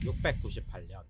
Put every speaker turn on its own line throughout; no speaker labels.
698년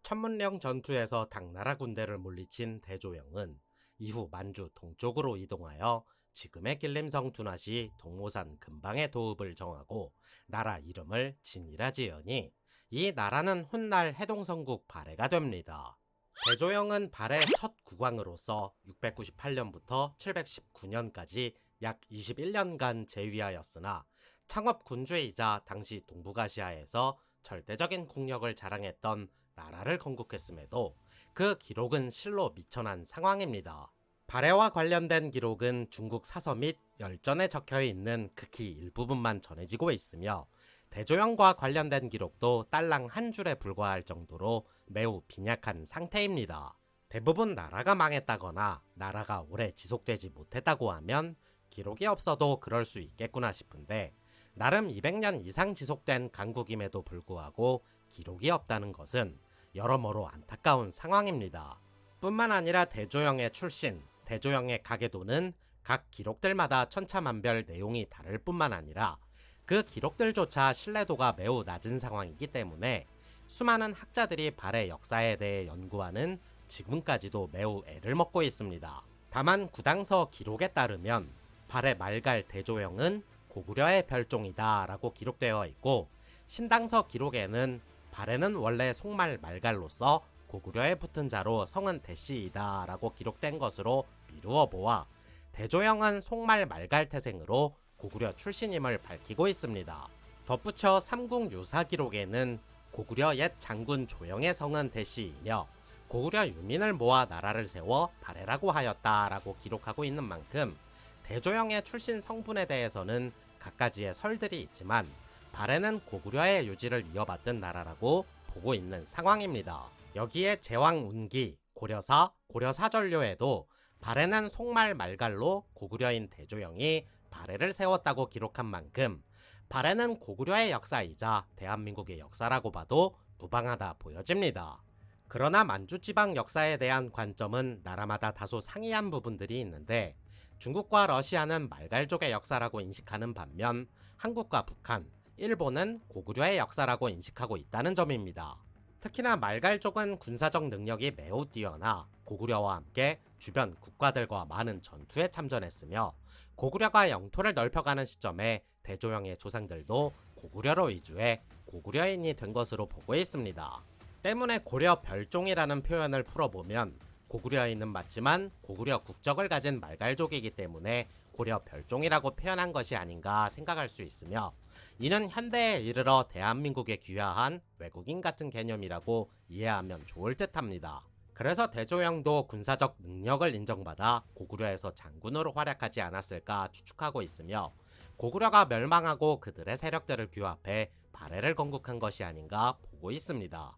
천문령 전투에서 당나라 군대를 물리친 대조영은 이후 만주 동쪽으로 이동하여 지금의 길림성 둔화시 동모산 근방의 도읍을 정하고 나라 이름을 진이라 지으니 이 나라는 훗날 해동성국 발해가 됩니다. 대조영은 발해 첫 국왕으로서 698년부터 719년까지 약 21년간 재위하였으나 창업 군주이자 당시 동북아시아에서 절대적인 국력을 자랑했던 나라를 건국했음에도 그 기록은 실로 미천한 상황입니다. 발해와 관련된 기록은 중국 사서 및 열전에 적혀있는 극히 일부분만 전해지고 있으며 대조영과 관련된 기록도 딸랑 한 줄에 불과할 정도로 매우 빈약한 상태입니다. 대부분 나라가 망했다거나 나라가 오래 지속되지 못했다고 하면 기록이 없어도 그럴 수 있겠구나 싶은데 나름 200년 이상 지속된 강국임에도 불구하고 기록이 없다는 것은 여러모로 안타까운 상황입니다. 뿐만 아니라 대조영의 출신, 대조영의 가계도는 각 기록들마다 천차만별 내용이 다를 뿐만 아니라 그 기록들조차 신뢰도가 매우 낮은 상황이기 때문에 수많은 학자들이 발해 역사에 대해 연구하는 지금까지도 매우 애를 먹고 있습니다. 다만 구당서 기록에 따르면 발해 말갈 대조영은 고구려의 별종이다 라고 기록되어 있고 신당서 기록에는 발해는 원래 송말 말갈로서 고구려에 붙은 자로 성은 대씨이다 라고 기록된 것으로 미루어 보아 대조영은 송말 말갈 태생으로 고구려 출신임을 밝히고 있습니다. 덧붙여 삼국유사 기록에는 고구려 옛 장군 조영의 성은 대씨이며 고구려 유민을 모아 나라를 세워 발해라고 하였다라고 기록하고 있는 만큼 대조영의 출신 성분에 대해서는 갖가지의 설들이 있지만 발해는 고구려의 유지를 이어받던 나라라고 보고 있는 상황입니다. 여기에 제왕 운기, 고려사, 고려사전료에도 발해는 송말 말갈로 고구려인 대조영이 발해를 세웠다고 기록한 만큼 발해는 고구려의 역사이자 대한민국의 역사라고 봐도 무방하다 보여집니다. 그러나 만주지방 역사에 대한 관점은 나라마다 다소 상이한 부분들이 있는데 중국과 러시아는 말갈족의 역사라고 인식하는 반면 한국과 북한, 일본은 고구려의 역사라고 인식하고 있다는 점입니다. 특히나 말갈족은 군사적 능력이 매우 뛰어나 고구려와 함께 주변 국가들과 많은 전투에 참전했으며 고구려가 영토를 넓혀가는 시점에 대조영의 조상들도 고구려로 이주해 고구려인이 된 것으로 보고 있습니다. 때문에 고려 별종이라는 표현을 풀어보면 고구려인은 맞지만 고구려 국적을 가진 말갈족이기 때문에 고려 별종이라고 표현한 것이 아닌가 생각할 수 있으며 이는 현대에 이르러 대한민국에 귀화한 외국인 같은 개념이라고 이해하면 좋을 듯합니다. 그래서 대조영도 군사적 능력을 인정받아 고구려에서 장군으로 활약하지 않았을까 추측하고 있으며 고구려가 멸망하고 그들의 세력들을 규합해 발해를 건국한 것이 아닌가 보고 있습니다.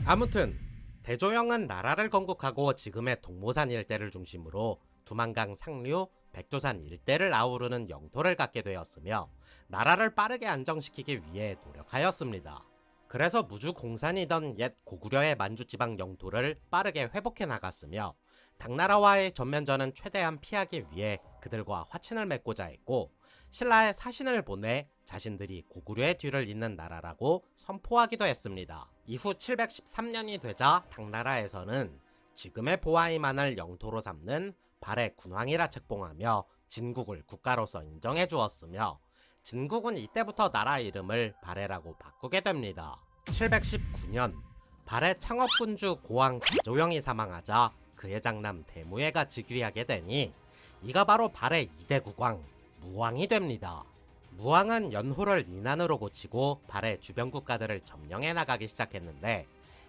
아무튼 대조영은 나라를 건국하고 지금의 동모산 일대를 중심으로 두만강 상류, 백두산 일대를 아우르는 영토를 갖게 되었으며 나라를 빠르게 안정시키기 위해 노력하였습니다. 그래서 무주공산이던 옛 고구려의 만주지방 영토를 빠르게 회복해 나갔으며 당나라와의 전면전은 최대한 피하기 위해 그들과 화친을 맺고자 했고 신라에 사신을 보내 자신들이 고구려의 뒤를 잇는 나라라고 선포하기도 했습니다. 이후 713년이 되자 당나라에서는 지금의 보아이만을 영토로 삼는 발해 군왕이라 책봉하며 진국을 국가로서 인정해 주었으며 진국은 이때부터 나라 이름을 발해라고 바꾸게 됩니다. 719년 발해 창업군주 고왕 대조영이 사망하자 그의 장남 대무해가 즉위하게 되니 이가 바로 발해 2대 국왕 무왕이 됩니다. 무왕은 연호를 이난으로 고치고 발해 주변 국가들을 점령해 나가기 시작했는데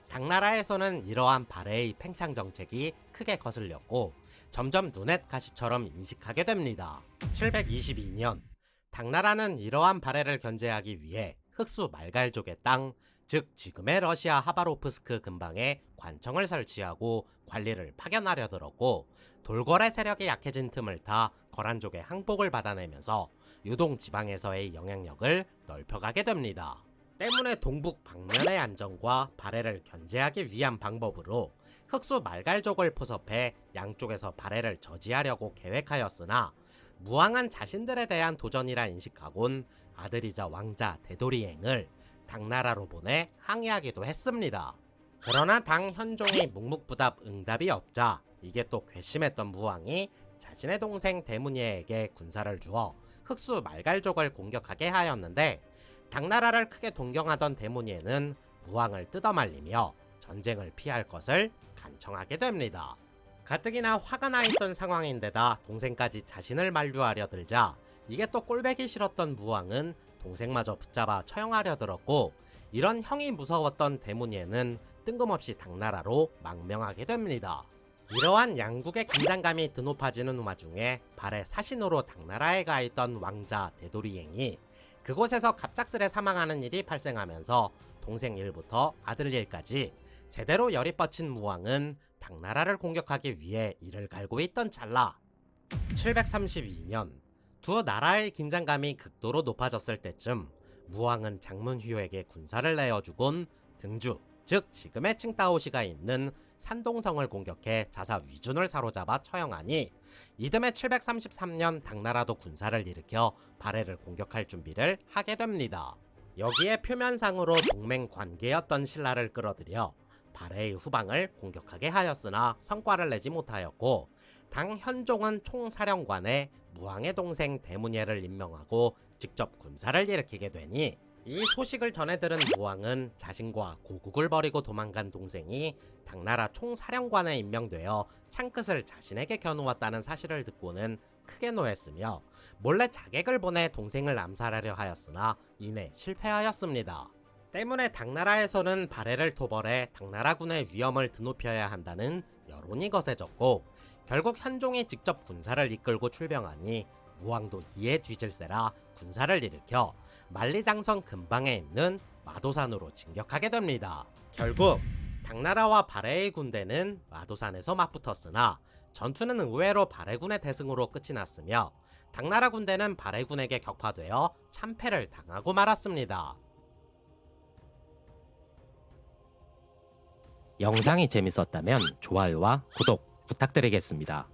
당나라에서는 이러한 발해의 팽창 정책이 크게 거슬렸고 점점 눈엣 가시처럼 인식하게 됩니다. 722년 당나라는 이러한 발해를 견제하기 위해 흑수 말갈족의 땅, 즉 지금의 러시아 하바로프스크 근방에 관청을 설치하고 관리를 파견하려 들었고 돌궐의 세력이 약해진 틈을 타 거란족의 항복을 받아내면서 유동 지방에서의 영향력을 넓혀가게 됩니다. 때문에 동북 방면의 안정과 발해를 견제하기 위한 방법으로 흑수 말갈족을 포섭해 양쪽에서 발해를 저지하려고 계획하였으나 무왕은 자신들에 대한 도전이라 인식하곤 아들이자 왕자 대도리행을 당나라로 보내 항의하기도 했습니다. 그러나 당 현종이 묵묵부답 응답이 없자 이게 또 괘씸했던 무왕이 자신의 동생 대문예에게 군사를 주어 흑수 말갈족을 공격하게 하였는데, 당나라를 크게 동경하던 대문예는 무왕을 뜯어말리며 전쟁을 피할 것을 간청하게 됩니다. 가뜩이나 화가 나 있던 상황인데다 동생까지 자신을 만류하려 들자 이게 또 꼴배기 싫었던 무왕은 동생마저 붙잡아 처형하려 들었고, 이런 형이 무서웠던 대문예는 뜬금없이 당나라로 망명하게 됩니다. 이러한 양국의 긴장감이 드높아지는 와중에 발해 사신으로 당나라에 가 있던 왕자 대도리행이 그곳에서 갑작스레 사망하는 일이 발생하면서 동생 일부터 아들 일까지 제대로 열이 뻗친 무왕은 당나라를 공격하기 위해 이를 갈고 있던 찰나 732년 두 나라의 긴장감이 극도로 높아졌을 때쯤 무왕은 장문휴에게 군사를 내어주곤 등주, 즉 지금의 칭다오시가 있는 산동성을 공격해 자사 위준을 사로잡아 처형하니, 이듬해 733년 당나라도 군사를 일으켜 발해를 공격할 준비를 하게 됩니다. 여기에 표면상으로 동맹 관계였던 신라를 끌어들여 발해의 후방을 공격하게 하였으나 성과를 내지 못하였고, 당 현종은 총사령관에 무왕의 동생 대문예를 임명하고 직접 군사를 일으키게 되니, 이 소식을 전해들은 무왕은 자신과 고국을 버리고 도망간 동생이 당나라 총사령관에 임명되어 창끝을 자신에게 겨누었다는 사실을 듣고는 크게 노했으며 몰래 자객을 보내 동생을 암살하려 하였으나 이내 실패하였습니다. 때문에 당나라에서는 발해를 토벌해 당나라군의 위험을 드높여야 한다는 여론이 거세졌고, 결국 현종이 직접 군사를 이끌고 출병하니 무왕도 이에 뒤질세라 군사를 일으켜 만리장성 근방에 있는 마도산으로 진격하게 됩니다. 결국 당나라와 발해의 군대는 마도산에서 맞붙었으나 전투는 의외로 발해군의 대승으로 끝이 났으며 당나라 군대는 발해군에게 격파되어 참패를 당하고 말았습니다. 영상이 재밌었다면 좋아요와 구독 부탁드리겠습니다.